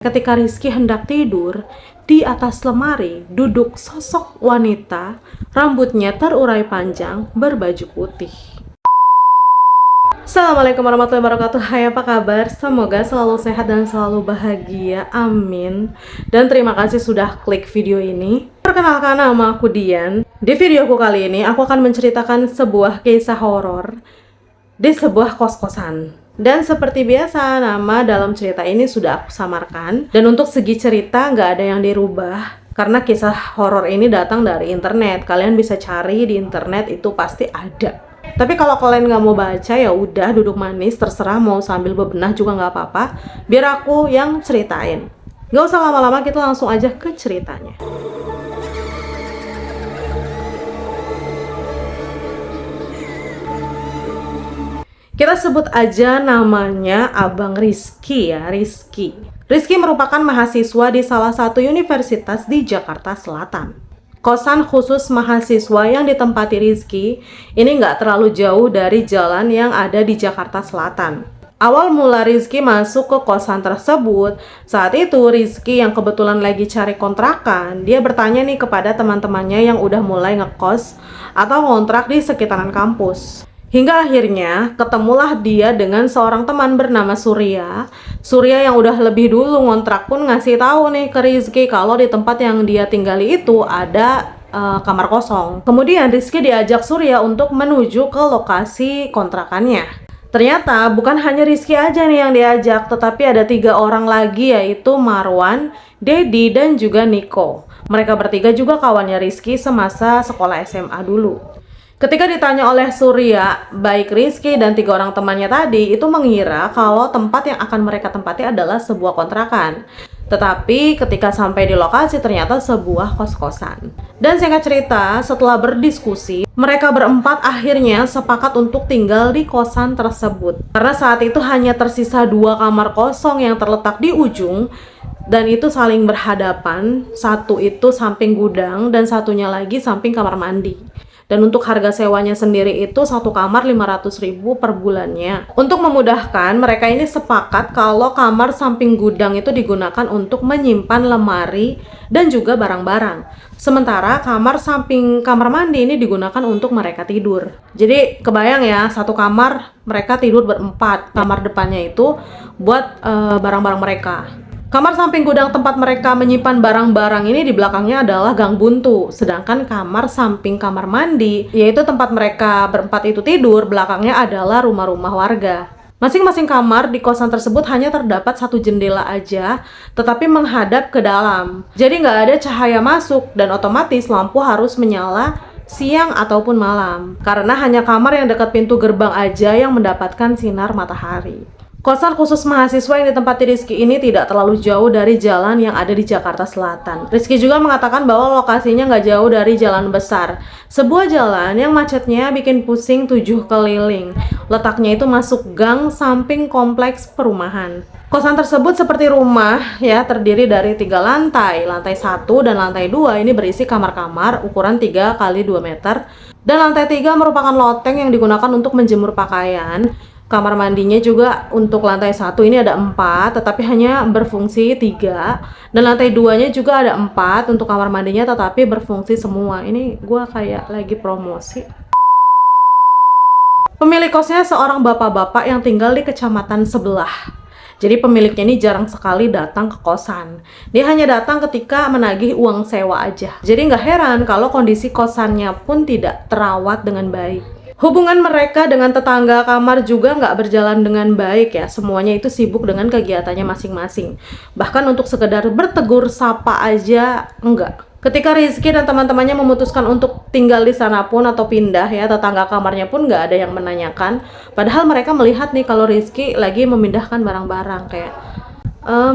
Ketika Rizky hendak tidur, di atas lemari duduk sosok wanita, rambutnya terurai panjang, berbaju putih. Assalamualaikum warahmatullahi wabarakatuh. Hai, apa kabar? Semoga selalu sehat dan selalu bahagia, amin. Dan terima kasih sudah klik video ini. Perkenalkan, nama aku Dian. Di videoku kali ini aku akan menceritakan sebuah kisah horor di sebuah kos-kosan. Dan seperti biasa, nama dalam cerita ini sudah aku samarkan. Dan untuk segi cerita nggak ada yang dirubah, karena kisah horor ini datang dari internet. Kalian bisa cari di internet, itu pasti ada. Tapi kalau kalian nggak mau baca, ya udah duduk manis, terserah mau sambil bebenah juga nggak apa-apa. Biar aku yang ceritain. Nggak usah lama-lama, kita langsung aja ke ceritanya. Kita sebut aja namanya Abang Rizky ya, Rizky. Rizky merupakan mahasiswa di salah satu universitas di Jakarta Selatan. Kosan khusus mahasiswa yang ditempati Rizky ini nggak terlalu jauh dari jalan yang ada di Jakarta Selatan. Awal mula Rizky masuk ke kosan tersebut, saat itu Rizky yang kebetulan lagi cari kontrakan, dia bertanya nih kepada teman-temannya yang udah mulai ngekos atau ngontrak di sekitaran kampus. Hingga akhirnya ketemulah dia dengan seorang teman bernama Surya. Surya yang udah lebih dulu ngontrak pun ngasih tahu nih ke Rizky kalau di tempat yang dia tinggali itu ada kamar kosong. Kemudian Rizky diajak Surya untuk menuju ke lokasi kontrakannya. Ternyata bukan hanya Rizky aja nih yang diajak, tetapi ada 3 orang lagi, yaitu Marwan, Dedi, dan juga Niko. Mereka bertiga juga kawannya Rizky semasa sekolah SMA dulu. Ketika ditanya oleh Surya, baik Rizky dan 3 orang temannya tadi itu mengira kalau tempat yang akan mereka tempati adalah sebuah kontrakan. Tetapi ketika sampai di lokasi ternyata sebuah kos-kosan. Dan singkat cerita, setelah berdiskusi, mereka berempat akhirnya sepakat untuk tinggal di kosan tersebut. Karena saat itu hanya tersisa 2 kamar kosong yang terletak di ujung, dan itu saling berhadapan. Satu itu samping gudang dan satunya lagi samping kamar mandi. Dan untuk harga sewanya sendiri itu 1 kamar 500.000 per bulannya. Untuk memudahkan, mereka ini sepakat kalau kamar samping gudang itu digunakan untuk menyimpan lemari dan juga barang-barang. Sementara kamar samping kamar mandi ini digunakan untuk mereka tidur. Jadi kebayang ya, 1 kamar mereka tidur berempat. Kamar depannya itu buat barang-barang mereka. Kamar samping gudang tempat mereka menyimpan barang-barang ini di belakangnya adalah gang buntu. Sedangkan kamar samping kamar mandi, yaitu tempat mereka berempat itu tidur, belakangnya adalah rumah-rumah warga. Masing-masing kamar di kosan tersebut hanya terdapat 1 jendela aja, tetapi menghadap ke dalam. Jadi nggak ada cahaya masuk dan otomatis lampu harus menyala siang ataupun malam. Karena hanya kamar yang dekat pintu gerbang aja yang mendapatkan sinar matahari. Kosan khusus mahasiswa yang ditempati Rizky ini tidak terlalu jauh dari jalan yang ada di Jakarta Selatan. Rizky juga mengatakan bahwa lokasinya nggak jauh dari jalan besar. Sebuah jalan yang macetnya bikin pusing 7 keliling. Letaknya itu masuk gang samping kompleks perumahan. Kosan tersebut seperti rumah ya, terdiri dari 3 lantai. Lantai 1 dan lantai 2 ini berisi kamar-kamar ukuran 3 kali 2 meter. Dan lantai 3 merupakan loteng yang digunakan untuk menjemur pakaian. Kamar mandinya juga untuk lantai 1 ini ada 4, tetapi hanya berfungsi 3. Dan lantai 2-nya juga ada 4 untuk kamar mandinya, tetapi berfungsi semua. Ini gue kayak lagi promosi. Pemilik kosnya seorang bapak-bapak yang tinggal di kecamatan sebelah. Jadi pemiliknya ini jarang sekali datang ke kosan. Dia hanya datang ketika menagih uang sewa aja. Jadi nggak heran kalau kondisi kosannya pun tidak terawat dengan baik. Hubungan mereka dengan tetangga kamar juga nggak berjalan dengan baik ya. Semuanya itu sibuk dengan kegiatannya masing-masing. Bahkan untuk sekedar bertegur sapa aja enggak. Ketika Rizky dan teman-temannya memutuskan untuk tinggal di sana pun atau pindah ya, tetangga kamarnya pun nggak ada yang menanyakan. Padahal mereka melihat nih kalau Rizky lagi memindahkan barang-barang kayak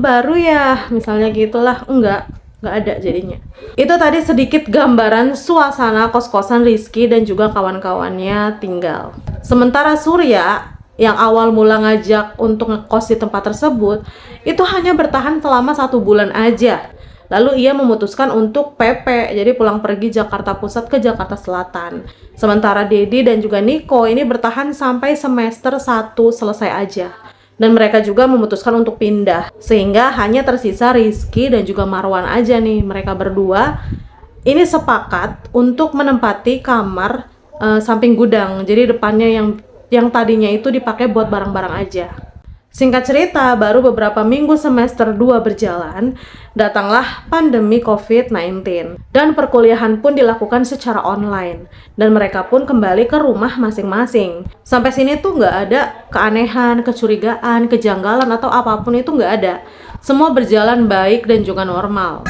baru ya, misalnya gitulah. Nggak ada jadinya. Itu tadi sedikit gambaran suasana kos-kosan Rizky dan juga kawan-kawannya tinggal. Sementara Surya yang awal mula ngajak untuk ngekos di tempat tersebut itu hanya bertahan selama 1 bulan aja. Lalu ia memutuskan untuk PP, jadi pulang pergi Jakarta Pusat ke Jakarta Selatan. Sementara Dedi dan juga Niko ini bertahan sampai semester 1 selesai aja. Dan mereka juga memutuskan untuk pindah, sehingga hanya tersisa Rizky dan juga Marwan aja nih. Mereka berdua ini sepakat untuk menempati kamar samping gudang. Jadi depannya yang tadinya itu dipakai buat barang-barang aja. Singkat cerita, baru beberapa minggu semester 2 berjalan, datanglah pandemi COVID-19. Dan perkuliahan pun dilakukan secara online. Dan mereka pun kembali ke rumah masing-masing. Sampai sini tuh nggak ada keanehan, kecurigaan, kejanggalan, atau apapun itu nggak ada. Semua berjalan baik dan juga normal.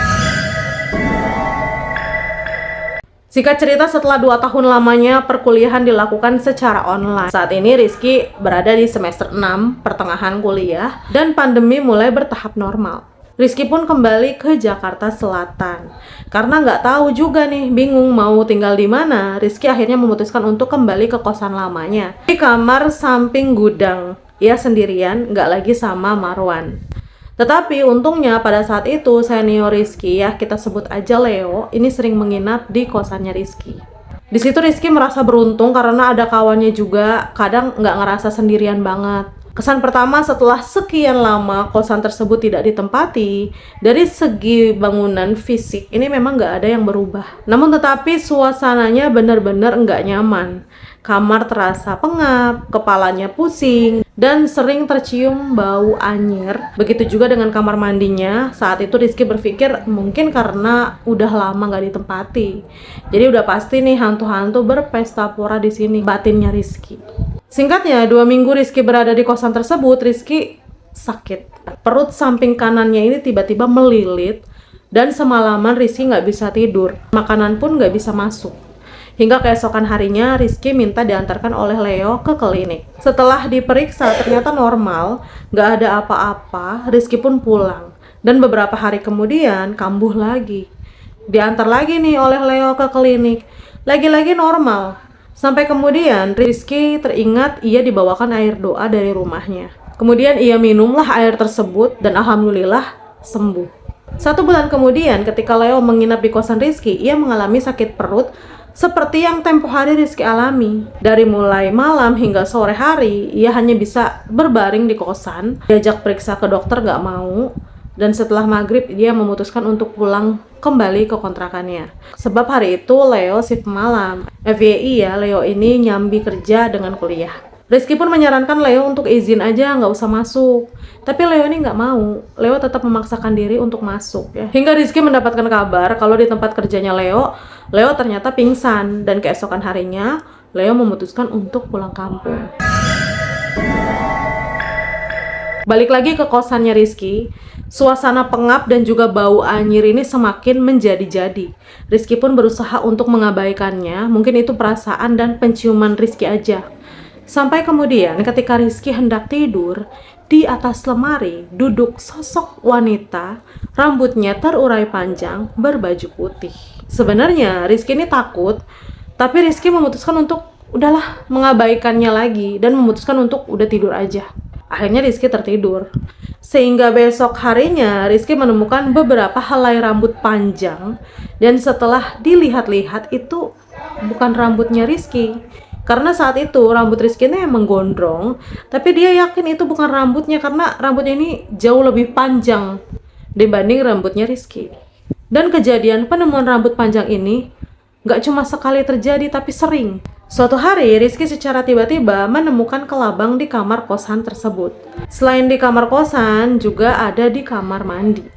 Singkat cerita, setelah 2 tahun lamanya perkuliahan dilakukan secara online. Saat ini Rizky berada di semester 6 pertengahan kuliah dan pandemi mulai bertahap normal. Rizky pun kembali ke Jakarta Selatan. Karena nggak tahu juga nih, bingung mau tinggal di mana, Rizky akhirnya memutuskan untuk kembali ke kosan lamanya. Di kamar samping gudang, ia sendirian, nggak lagi sama Marwan. Tetapi untungnya pada saat itu senior Rizky, ya kita sebut aja Leo, ini sering menginap di kosannya Rizky. Di situ Rizky merasa beruntung karena ada kawannya juga, kadang nggak ngerasa sendirian banget. Kesan pertama setelah sekian lama kosan tersebut tidak ditempati, dari segi bangunan fisik ini memang nggak ada yang berubah. Namun tetapi suasananya benar-benar nggak nyaman. Kamar terasa pengap, kepalanya pusing, dan sering tercium bau anyir. Begitu juga dengan kamar mandinya. Saat itu Rizky berpikir mungkin karena udah lama nggak ditempati. Jadi udah pasti nih hantu-hantu berpesta pora di sini, batinnya Rizky. Singkatnya, 2 minggu Rizky berada di kosan tersebut, Rizky sakit. Perut samping kanannya ini tiba-tiba melilit, dan semalaman Rizky nggak bisa tidur. Makanan pun nggak bisa masuk. Hingga keesokan harinya, Rizky minta diantarkan oleh Leo ke klinik. Setelah diperiksa, ternyata normal, nggak ada apa-apa, Rizky pun pulang. Dan beberapa hari kemudian, kambuh lagi. Diantar lagi nih oleh Leo ke klinik. Lagi-lagi normal. Sampai kemudian, Rizky teringat ia dibawakan air doa dari rumahnya. Kemudian ia minumlah air tersebut, dan alhamdulillah sembuh. 1 bulan kemudian, ketika Leo menginap di kosan Rizky, ia mengalami sakit perut, seperti yang tempo hari Rizky alami. Dari mulai malam hingga sore hari, ia hanya bisa berbaring di kosan. Diajak periksa ke dokter gak mau. Dan setelah maghrib, dia memutuskan untuk pulang kembali ke kontrakannya. Sebab hari itu Leo shift malam. FYI ya, Leo ini nyambi kerja dengan kuliah. Rizky pun menyarankan Leo untuk izin aja, nggak usah masuk. Tapi Leo ini nggak mau. Leo tetap memaksakan diri untuk masuk ya. Hingga Rizky mendapatkan kabar kalau di tempat kerjanya Leo ternyata pingsan. Dan keesokan harinya, Leo memutuskan untuk pulang kampung. Balik lagi ke kosannya Rizky, suasana pengap dan juga bau anyir ini semakin menjadi-jadi. Rizky pun berusaha untuk mengabaikannya, mungkin itu perasaan dan penciuman Rizky aja. Sampai kemudian ketika Rizky hendak tidur, di atas lemari duduk sosok wanita, rambutnya terurai panjang, berbaju putih. Sebenarnya Rizky ini takut, tapi Rizky memutuskan untuk udahlah mengabaikannya lagi dan memutuskan untuk udah tidur aja. Akhirnya Rizky tertidur. Sehingga besok harinya Rizky menemukan beberapa helai rambut panjang, dan setelah dilihat-lihat itu bukan rambutnya Rizky. Karena saat itu rambut Rizky ini emang gondrong, tapi dia yakin itu bukan rambutnya karena rambutnya ini jauh lebih panjang dibanding rambutnya Rizky. Dan kejadian penemuan rambut panjang ini gak cuma sekali terjadi tapi sering. Suatu hari Rizky secara tiba-tiba menemukan kelabang di kamar kosan tersebut. Selain di kamar kosan, juga ada di kamar mandi.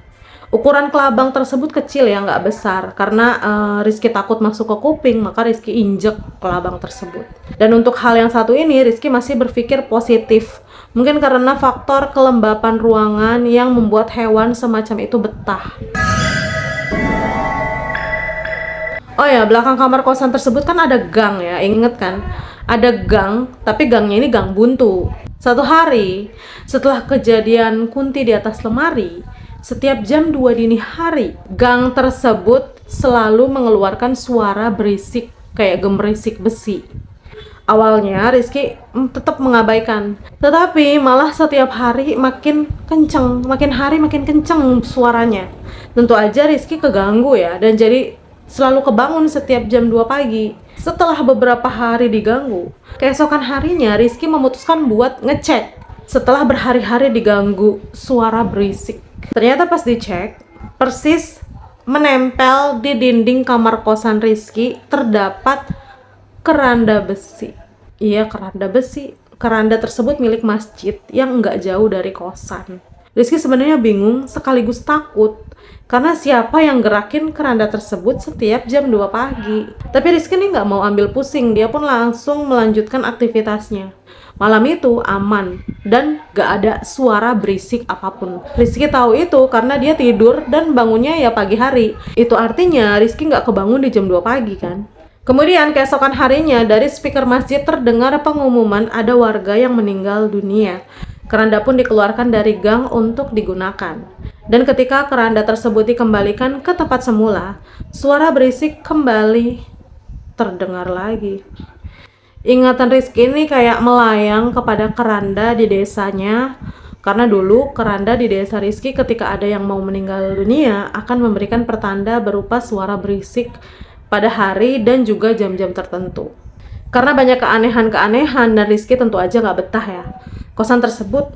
Ukuran kelabang tersebut kecil ya, nggak besar. Karena Rizky takut masuk ke kuping, maka Rizky injek kelabang tersebut. Dan untuk hal yang satu ini, Rizky masih berpikir positif. Mungkin karena faktor kelembapan ruangan yang membuat hewan semacam itu betah. Oh ya, belakang kamar kosan tersebut kan ada gang ya, inget kan? Ada gang, tapi gangnya ini gang buntu. Satu hari, setelah kejadian Kunti di atas lemari, setiap jam 2 dini hari, gang tersebut selalu mengeluarkan suara berisik, kayak gemerisik besi. Awalnya Rizky tetap mengabaikan, tetapi malah setiap hari makin kenceng, makin hari makin kenceng suaranya. Tentu aja Rizky keganggu ya, dan jadi selalu kebangun setiap jam 2 pagi. Setelah beberapa hari diganggu, keesokan harinya Rizky memutuskan buat ngecek setelah berhari-hari diganggu suara berisik. Ternyata pas dicek, persis menempel di dinding kamar kosan Rizky terdapat keranda besi. Iya, keranda besi. Keranda tersebut milik masjid yang nggak jauh dari kosan. Rizky sebenarnya bingung sekaligus takut karena siapa yang gerakin keranda tersebut setiap jam 2 pagi. Tapi Rizky ini nggak mau ambil pusing, dia pun langsung melanjutkan aktivitasnya. Malam itu aman dan gak ada suara berisik apapun. Rizky tahu itu karena dia tidur dan bangunnya ya pagi hari. Itu artinya Rizky gak kebangun di jam 2 pagi kan. Kemudian keesokan harinya dari speaker masjid terdengar pengumuman ada warga yang meninggal dunia. Keranda pun dikeluarkan dari gang untuk digunakan. Dan ketika keranda tersebut dikembalikan ke tempat semula, suara berisik kembali terdengar lagi. Ingatan Rizky ini kayak melayang kepada keranda di desanya. Karena dulu keranda di desa Rizky ketika ada yang mau meninggal dunia akan memberikan pertanda berupa suara berisik pada hari dan juga jam-jam tertentu. Karena banyak keanehan-keanehan dan Rizky tentu aja gak betah ya. Kosan tersebut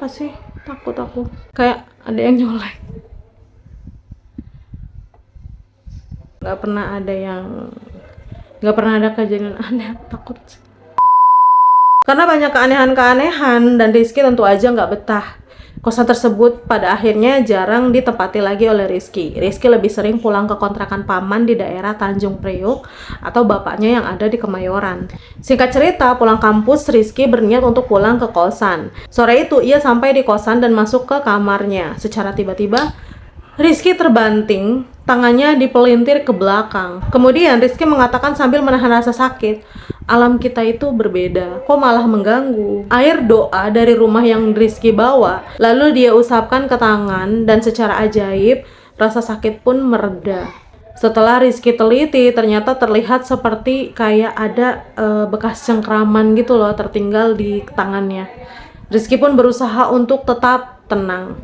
apa sih? Takut aku. Kayak ada yang nyolek. Gak pernah ada kejadian aneh, takut. Karena banyak keanehan-keanehan dan Rizky tentu aja nggak betah. Kosan tersebut pada akhirnya jarang ditempati lagi oleh Rizky. Rizky lebih sering pulang ke kontrakan paman di daerah Tanjung Priok atau bapaknya yang ada di Kemayoran. Singkat cerita, pulang kampus Rizky berniat untuk pulang ke kosan. Sore itu ia sampai di kosan dan masuk ke kamarnya. Secara tiba-tiba Rizky terbanting, tangannya dipelintir ke belakang. Kemudian Rizky mengatakan sambil menahan rasa sakit, alam kita itu berbeda, kok malah mengganggu. Air doa dari rumah yang Rizky bawa, lalu dia usapkan ke tangan dan secara ajaib rasa sakit pun mereda. Setelah Rizky teliti, ternyata terlihat seperti kayak ada bekas cengkraman gitu loh tertinggal di tangannya. Rizky pun berusaha untuk tetap tenang.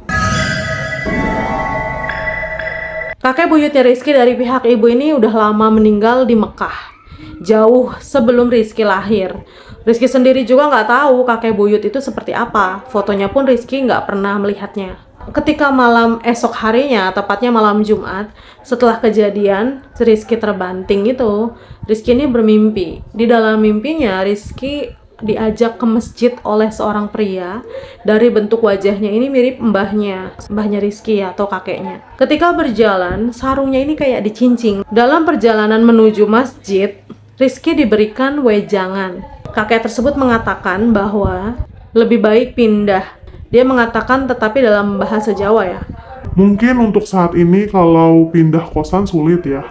Kakek buyutnya Rizky dari pihak ibu ini udah lama meninggal di Mekah, jauh sebelum Rizky lahir. Rizky sendiri juga nggak tahu kakek buyut itu seperti apa. Fotonya pun Rizky nggak pernah melihatnya. Ketika malam esok harinya, tepatnya malam Jumat, setelah kejadian Rizky terbanting itu, Rizky ini bermimpi. Di dalam mimpinya Rizky diajak ke masjid oleh seorang pria. Dari bentuk wajahnya ini mirip mbahnya Rizky atau kakeknya. Ketika berjalan, sarungnya ini kayak dicincing. Dalam perjalanan menuju masjid, Rizky diberikan wejangan. Kakek tersebut mengatakan bahwa lebih baik pindah. Dia mengatakan tetapi dalam bahasa Jawa ya. Mungkin untuk saat ini kalau pindah kosan sulit ya.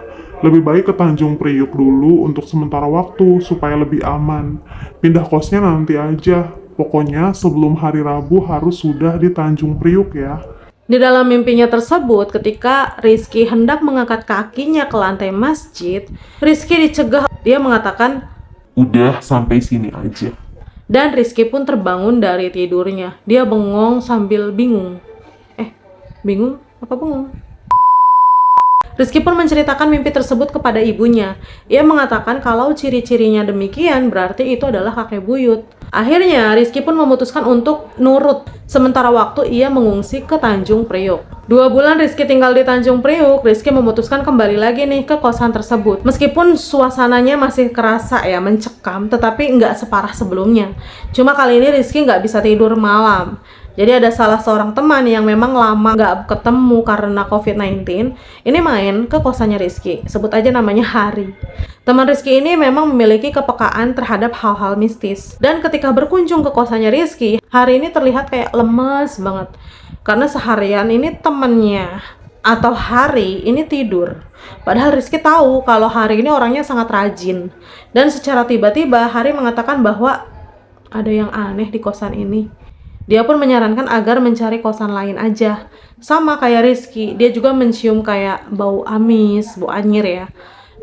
Lebih baik ke Tanjung Priuk dulu untuk sementara waktu supaya lebih aman. Pindah kosnya nanti aja. Pokoknya sebelum hari Rabu harus sudah di Tanjung Priuk ya. Di dalam mimpinya tersebut, ketika Rizky hendak mengangkat kakinya ke lantai masjid, Rizky dicegah. Dia mengatakan, Udah sampai sini aja. dan Rizky pun terbangun dari tidurnya. Dia bengong sambil bingung. Bingung? Apa bengong? Rizky pun menceritakan mimpi tersebut kepada ibunya. Ia mengatakan kalau ciri-cirinya demikian berarti itu adalah kakek buyut. Akhirnya Rizky pun memutuskan untuk nurut. Sementara waktu ia mengungsi ke Tanjung Priok. 2 bulan Rizky tinggal di Tanjung Priok, Rizky memutuskan kembali lagi nih ke kosan tersebut. Meskipun suasananya masih kerasa ya mencekam, tetapi nggak separah sebelumnya. Cuma kali ini Rizky nggak bisa tidur malam. Jadi ada salah seorang teman yang memang lama gak ketemu karena COVID-19, ini main ke kosannya Rizky, sebut aja namanya Hari. Teman Rizky ini memang memiliki kepekaan terhadap hal-hal mistis. Dan ketika berkunjung ke kosannya Rizky, Hari ini terlihat kayak lemes banget. Karena seharian ini temennya atau Hari ini tidur. Padahal Rizky tahu kalau Hari ini orangnya sangat rajin. Dan secara tiba-tiba Hari mengatakan bahwa ada yang aneh di kosan ini. Dia pun menyarankan agar mencari kosan lain aja. Sama kayak Rizky, dia juga mencium kayak bau amis, bau anyir ya.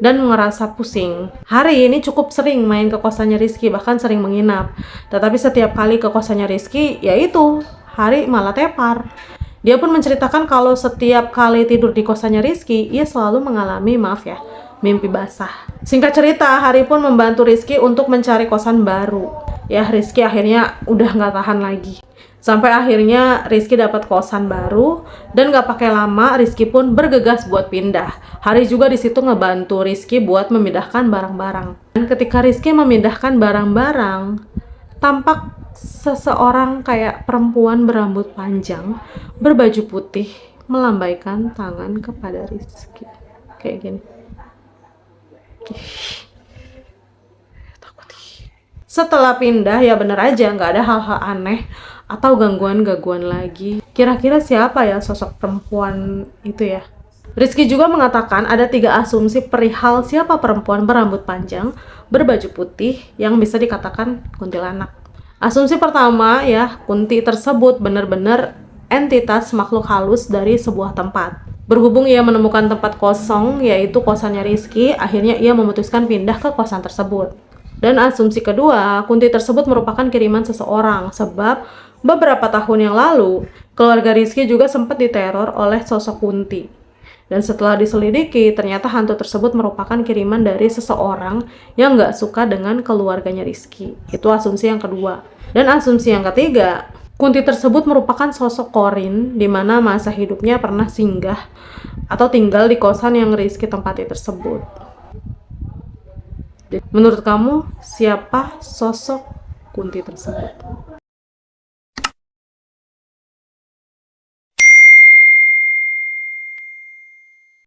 Dan ngerasa pusing. Hari ini cukup sering main ke kosannya Rizky, bahkan sering menginap. Tetapi setiap kali ke kosannya Rizky, yaitu Hari malah tepar. Dia pun menceritakan kalau setiap kali tidur di kosannya Rizky, ia selalu mengalami, maaf ya, mimpi basah. Singkat cerita, Hari pun membantu Rizky untuk mencari kosan baru. Ya, Rizky akhirnya udah nggak tahan lagi. Sampai akhirnya Rizky dapat kosan baru dan gak pakai lama Rizky pun bergegas buat pindah. Hari juga di situ ngebantu Rizky buat memindahkan barang-barang. Dan ketika Rizky memindahkan barang-barang, tampak seseorang kayak perempuan berambut panjang, berbaju putih, melambaikan tangan kepada Rizky. Kayak gini. Takut. Setelah pindah ya bener aja nggak ada hal-hal aneh atau gangguan-gangguan lagi. Kira-kira siapa ya sosok perempuan itu ya? Rizky juga mengatakan ada 3 asumsi perihal siapa perempuan berambut panjang, berbaju putih yang bisa dikatakan kuntilanak. Asumsi pertama ya, Kunti tersebut benar-benar entitas makhluk halus dari sebuah tempat. Berhubung ia menemukan tempat kosong, yaitu kosannya Rizky, akhirnya ia memutuskan pindah ke kosan tersebut. Dan asumsi kedua, Kunti tersebut merupakan kiriman seseorang, sebab beberapa tahun yang lalu, keluarga Rizky juga sempat diteror oleh sosok Kunti. Dan setelah diselidiki, ternyata hantu tersebut merupakan kiriman dari seseorang yang gak suka dengan keluarganya Rizky. Itu asumsi yang kedua. Dan asumsi yang ketiga, Kunti tersebut merupakan sosok Korin di mana masa hidupnya pernah singgah atau tinggal di kosan yang Rizky tempati tersebut. Menurut kamu, siapa sosok Kunti tersebut?